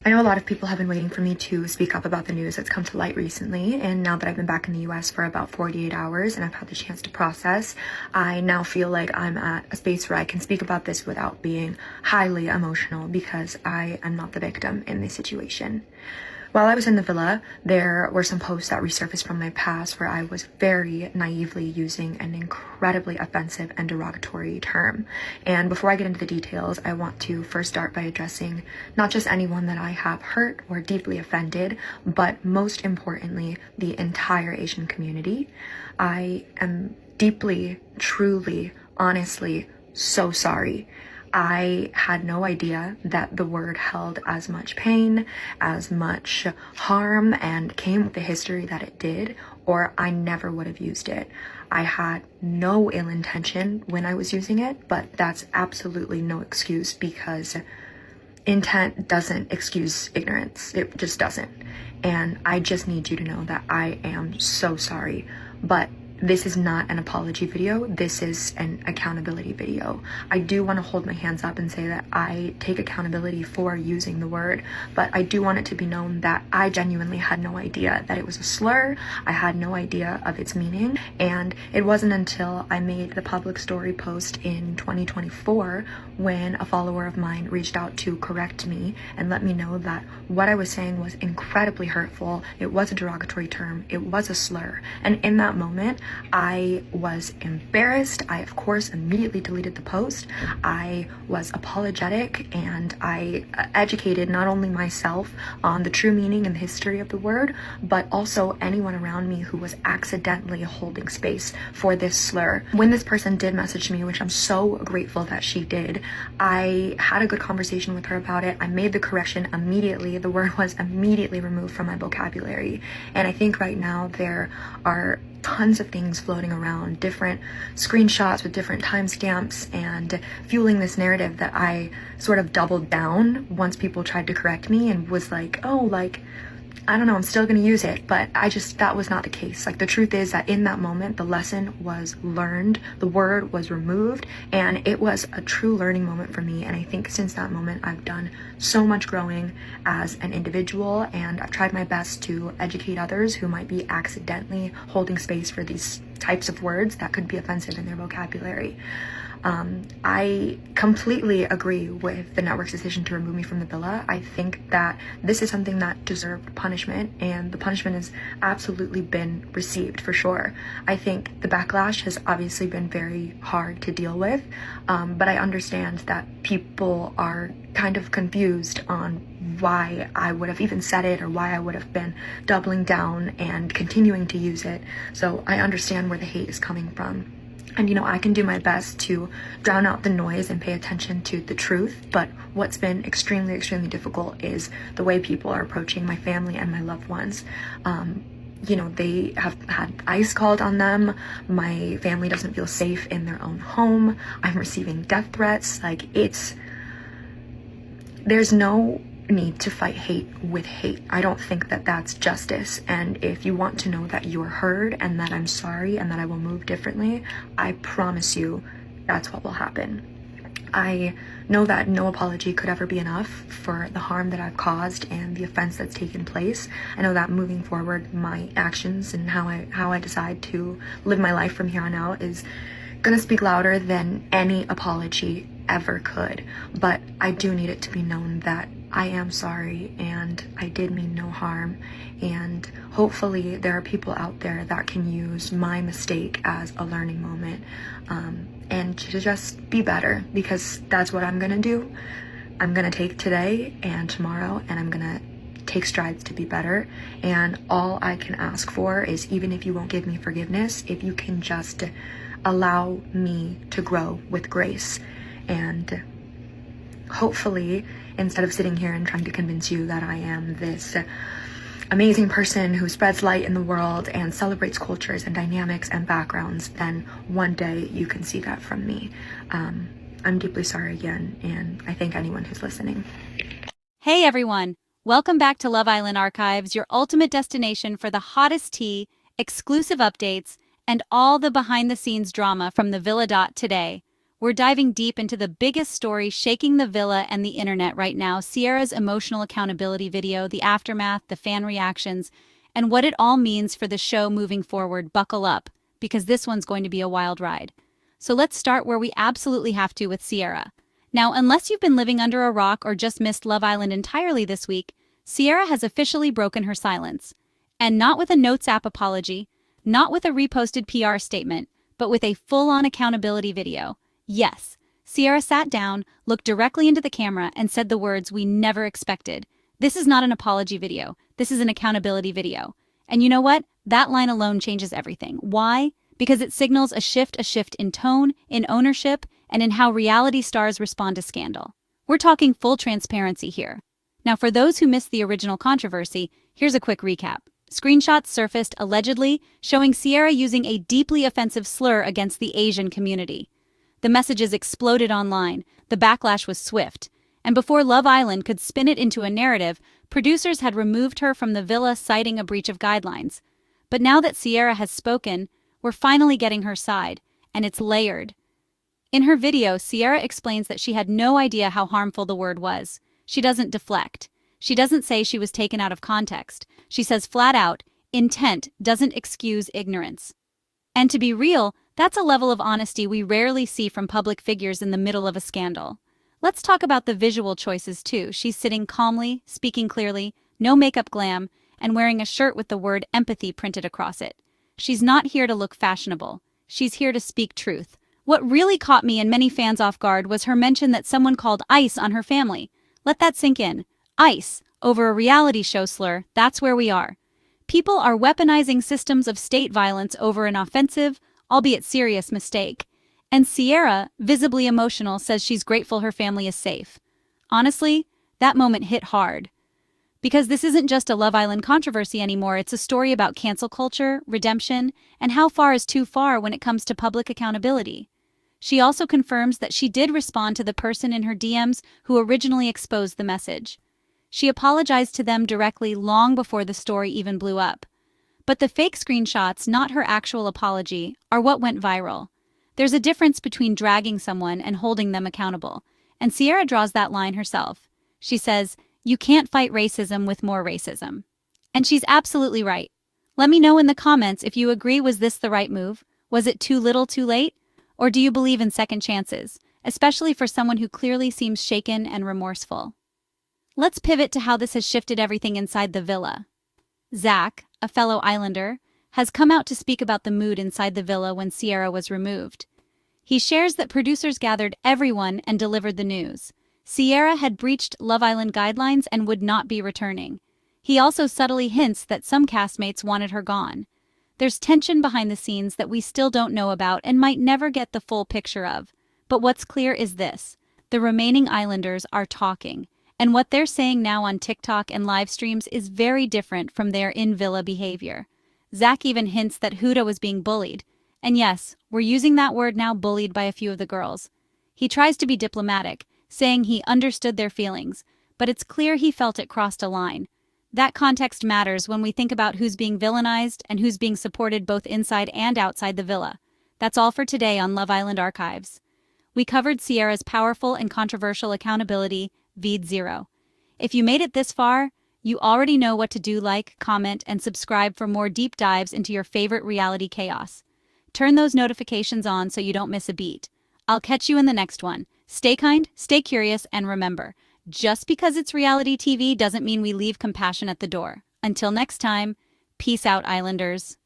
I know a lot of people have been waiting for me to speak up about the news that's come to light recently, and now that I've been back in the US for about 48 hours and I've had the chance to process, I now feel like I'm at a space where I can speak about this without being highly emotional because I am not the victim in this situation. While I was in the villa, there were some posts that resurfaced from my past where I was very naively using an incredibly offensive and derogatory term. And before I get into the details, I want to first start by addressing not just anyone that I have hurt or deeply offended, but most importantly, the entire Asian community. I am deeply, truly, honestly so sorry. I had no idea that the word held as much pain, as much harm, and came with the history that it did, or I never would have used it. I had no ill intention when I was using it, but that's absolutely no excuse because intent doesn't excuse ignorance. It just doesn't. And I just need you to know that I am so sorry, but this is not an apology video. This is an accountability video. I do want to hold my hands up and say that I take accountability for using the word, but I do want it to be known that I genuinely had no idea that it was a slur. I had no idea of its meaning, and it wasn't until I made the public story post in 2024 when a follower of mine reached out to correct me and let me know that what I was saying was incredibly hurtful. It was a derogatory term. It was a slur. And in that moment, I was embarrassed. I, of course, immediately deleted the post. I was apologetic and I educated not only myself on the true meaning and the history of the word, but also anyone around me who was accidentally holding space for this slur. When this person did message me, which I'm so grateful that she did, I had a good conversation with her about it. I made the correction immediately. The word was immediately removed from my vocabulary. And I think right now there are tons of things floating around, different screenshots with different timestamps and fueling this narrative that I sort of doubled down once people tried to correct me and was like, oh, like, I don't know, I'm still gonna use it, but that was not the case. Like, the truth is that in that moment, the lesson was learned, the word was removed, and it was a true learning moment for me. And I think since that moment, I've done so much growing as an individual, and I've tried my best to educate others who might be accidentally holding space for these types of words that could be offensive in their vocabulary. I completely agree with the network's decision to remove me from the villa. I think that this is something that deserved punishment, and the punishment has absolutely been received for sure. I think the backlash has obviously been very hard to deal with, but I understand that people are kind of confused on why I would have even said it or why I would have been doubling down and continuing to use it. So I understand where the hate is coming from. And, you know, I can do my best to drown out the noise and pay attention to the truth, but what's been extremely, extremely difficult is the way people are approaching my family and my loved ones. You know, they have had ICE called on them. My family doesn't feel safe in their own home. I'm receiving death threats. Like, there's no need to fight hate with hate. I don't think that that's justice. And if you want to know that you're heard and that I'm sorry and that I will move differently, I promise you that's what will happen. I know that no apology could ever be enough for the harm that I've caused and the offense that's taken place. I know that moving forward, my actions and how I decide to live my life from here on out is gonna speak louder than any apology ever could. But I do need it to be known that I am sorry and I did mean no harm, and hopefully there are people out there that can use my mistake as a learning moment, and to just be better, because that's what I'm gonna do. I'm gonna take today and tomorrow and I'm gonna take strides to be better. And all I can ask for is, even if you won't give me forgiveness, if you can just allow me to grow with grace. And hopefully, instead of sitting here and trying to convince you that I am this amazing person who spreads light in the world and celebrates cultures and dynamics and backgrounds, then one day you can see that from me. I'm deeply sorry again, and I thank anyone who's listening. Hey everyone! Welcome back to Love Island Archives, your ultimate destination for the hottest tea, exclusive updates, and all the behind-the-scenes drama from the Villa. Today, We're diving deep into the biggest story shaking the villa and the internet right now, Cierra's emotional accountability video, the aftermath, the fan reactions, and what it all means for the show moving forward. Buckle up, because this one's going to be a wild ride. So let's start where we absolutely have to, with Cierra. Now, unless you've been living under a rock or just missed Love Island entirely this week, Cierra has officially broken her silence. And not with a Notes app apology, not with a reposted PR statement, but with a full-on accountability video. Yes, Cierra sat down, looked directly into the camera, and said the words we never expected. This is not an apology video. This is an accountability video. And you know what? That line alone changes everything. Why? Because it signals a shift in tone, in ownership, and in how reality stars respond to scandal. We're talking full transparency here. Now, for those who missed the original controversy, here's a quick recap. Screenshots surfaced allegedly showing Cierra using a deeply offensive slur against the Asian community. The messages exploded online, the backlash was swift, and before Love Island could spin it into a narrative, producers had removed her from the villa citing a breach of guidelines. But now that Cierra has spoken, we're finally getting her side, and it's layered. In her video, Cierra explains that she had no idea how harmful the word was. She doesn't deflect. She doesn't say she was taken out of context. She says flat out, intent doesn't excuse ignorance. And to be real, that's a level of honesty we rarely see from public figures in the middle of a scandal. Let's talk about the visual choices too. She's sitting calmly, speaking clearly, no makeup glam, and wearing a shirt with the word empathy printed across it. She's not here to look fashionable. She's here to speak truth. What really caught me and many fans off guard was her mention that someone called ICE on her family. Let that sink in. ICE, over a reality show slur, that's where we are. People are weaponizing systems of state violence over an offensive, albeit serious, mistake. And Cierra, visibly emotional, says she's grateful her family is safe. Honestly, that moment hit hard. Because this isn't just a Love Island controversy anymore, it's a story about cancel culture, redemption, and how far is too far when it comes to public accountability. She also confirms that she did respond to the person in her DMs who originally exposed the message. She apologized to them directly long before the story even blew up. But the fake screenshots, not her actual apology, are what went viral. There's a difference between dragging someone and holding them accountable, and Cierra draws that line herself. She says, "You can't fight racism with more racism." And she's absolutely right. Let me know in the comments if you agree. Was this the right move? Was it too little too late? Or do you believe in second chances, especially for someone who clearly seems shaken and remorseful? Let's pivot to how this has shifted everything inside the villa. Zach, a fellow Islander, has come out to speak about the mood inside the villa when Cierra was removed. He shares that producers gathered everyone and delivered the news. Cierra had breached Love Island guidelines and would not be returning. He also subtly hints that some castmates wanted her gone. There's tension behind the scenes that we still don't know about and might never get the full picture of. But what's clear is this: the remaining Islanders are talking. And what they're saying now on TikTok and live streams is very different from their in-villa behavior. Zach even hints that Huda was being bullied. And yes, we're using that word now, bullied, by a few of the girls. He tries to be diplomatic, saying he understood their feelings, but it's clear he felt it crossed a line. That context matters when we think about who's being villainized and who's being supported both inside and outside the villa. That's all for today on Love Island Archives. We covered Cierra's powerful and controversial accountability, Vid 0. If you made it this far, you already know what to do. Like, comment, and subscribe for more deep dives into your favorite reality chaos. Turn those notifications on so you don't miss a beat. I'll catch you in the next one. Stay kind, stay curious, and remember, just because it's reality TV doesn't mean we leave compassion at the door. Until next time, peace out, Islanders.